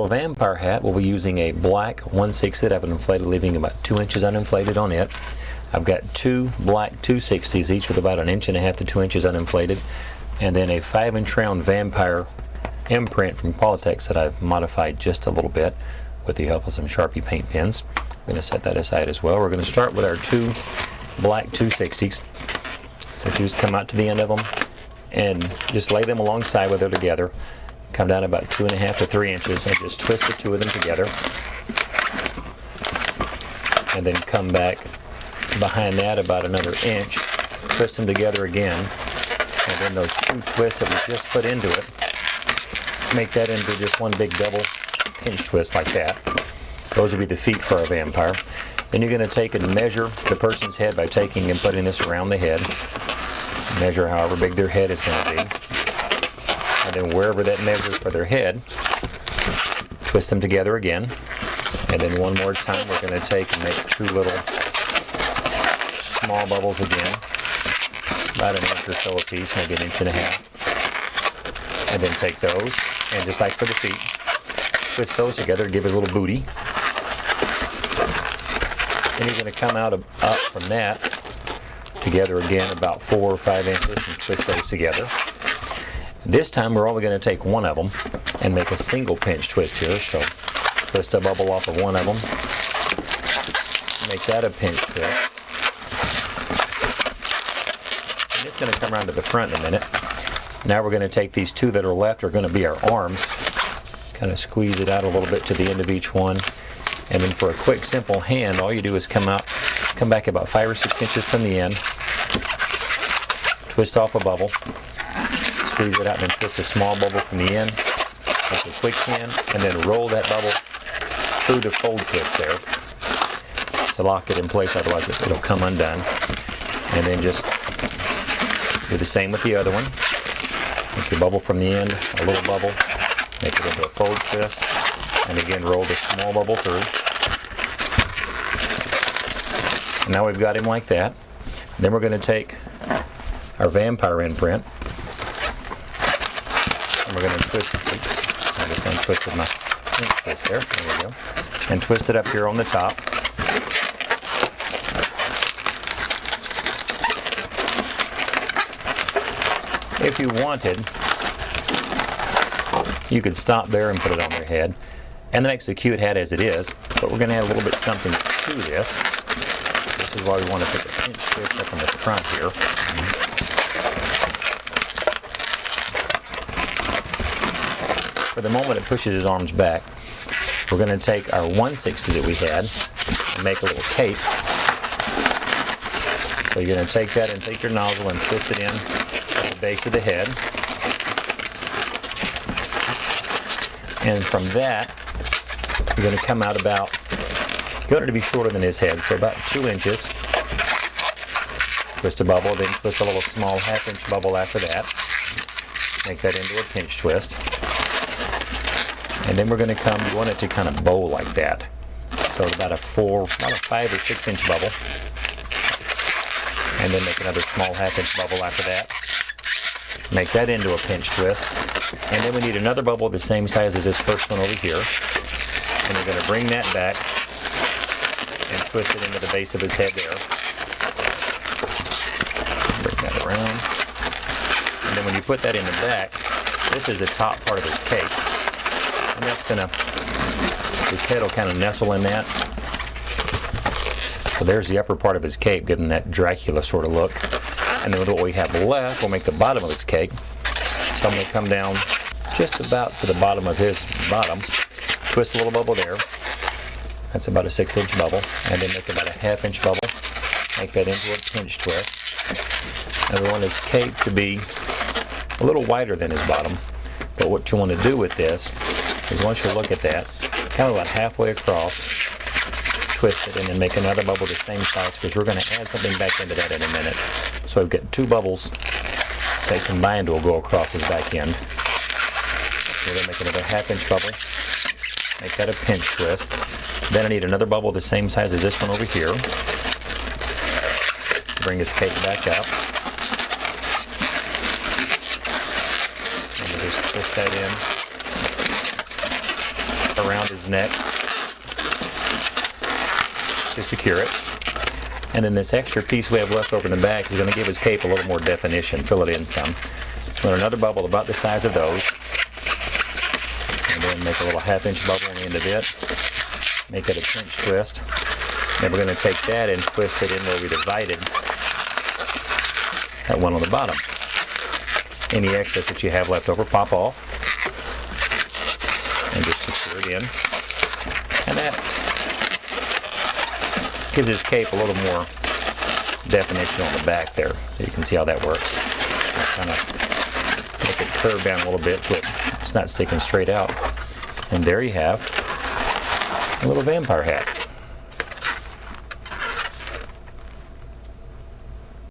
little vampire hat, we'll be using a black 1/6 that I've inflated, leaving about 2 inches uninflated on it. I've got two black 2/60s, each with about 1.5 inches to 2 inches uninflated, and then a 5-inch round vampire imprint from Qualitex that I've modified just a little bit with the help of some Sharpie paint pens. I'm going to set that aside as well. We're going to start with our two black 2/60s. So just come out to the end of them and just lay them alongside with her together. Come down about 2.5 to 3 inches and just twist the two of them together. And then come back behind that about another inch, twist them together again, and then those two twists that we just put into it, make that into just one big double pinch twist like that. Those will be the feet for our vampire. Then you're going to take and measure the person's head by taking and putting this around the head. Measure however big their head is going to be. And then wherever that measures for their head, twist them together again. And then one more time we're going to take and make two little small bubbles again, about 1 inch or so a piece, maybe 1.5 inches. And then take those, and just like for the feet, twist those together, give it a little booty. Then you're going to come up from that together again about 4 or 5 inches and twist those together. This time we're only going to take one of them and make a single pinch twist here. So twist a bubble off of one of them, make that a pinch twist. And it's going to come around to the front in a minute. Now we're going to take these two that are left, are going to be our arms. Kind of squeeze it out a little bit to the end of each one. And then for a quick simple hand, all you do is come back about 5 or 6 inches from the end, twist off a bubble, squeeze it out, and then twist a small bubble from the end, make a quick hand, and then roll that bubble through the fold twist there to lock it in place, otherwise it'll come undone. And then just do the same with the other one. Make your bubble from the end, a little bubble, make it into a fold twist, and again roll the small bubble through. And now we've got him like that. And then we're going to take our vampire imprint, and we're going to twist, I just untwisted my twist there, there we go, and twist it up here on the top. If you wanted, you could stop there and put it on their head, and that makes a cute hat as it is, but we're going to add a little bit something to this. This is why we want to put the pinch twist up in the front here. For the moment it pushes his arms back, we're going to take our 1/60 that we had and make a little cape. So you're going to take that and take your nozzle and twist it in at the base of the head. And from that, you're going to come out about, you want it to be shorter than his head, so about 2 inches. Twist a bubble, then twist a little small 1/2 inch bubble after that. Make that into a pinch twist. And then we're going to come, you want it to kind of bow like that. So about a 5 or 6 inch bubble. And then make another small 1/2 inch bubble after that. Make that into a pinch twist. And then we need another bubble the same size as this first one over here. And we're going to bring that back and twist it into the base of his head there. Bring that around. And then when you put that in the back, this is the top part of his cape. And that's going to, his head will kind of nestle in that. So there's the upper part of his cape, giving that Dracula sort of look. And then what we have left, we'll make the bottom of his cape. So I'm going to come down just about to the bottom of his bottom, twist a little bubble there. That's about a 6 inch bubble. And then make about a 1/2 inch bubble. Make that into a pinch twist. And we want his cape to be a little wider than his bottom. But what you want to do with this is once you look at that, kind of about halfway across, twist it and then make another bubble the same size, because we're going to add something back into that in a minute. So I've got two bubbles that combined will go across his back end. We're going to make another 1/2 inch bubble, make that a pinch twist. Then I need another bubble the same size as this one over here. Bring his cape back up. And we'll just twist that in. around his neck to secure it. And then this extra piece we have left over in the back is going to give his cape a little more definition, fill it in some. Put another bubble about the size of those. And then make a little 1/2-inch bubble on the end of it. Make it a pinch twist. Then we're going to take that and twist it in where we divided that one on the bottom. Any excess that you have left over, pop off. And just secure it in. And that gives his cape a little more definition on the back there. So you can see how that works. Kind of make it curve down a little bit so it's not sticking straight out. And there you have a little vampire hat.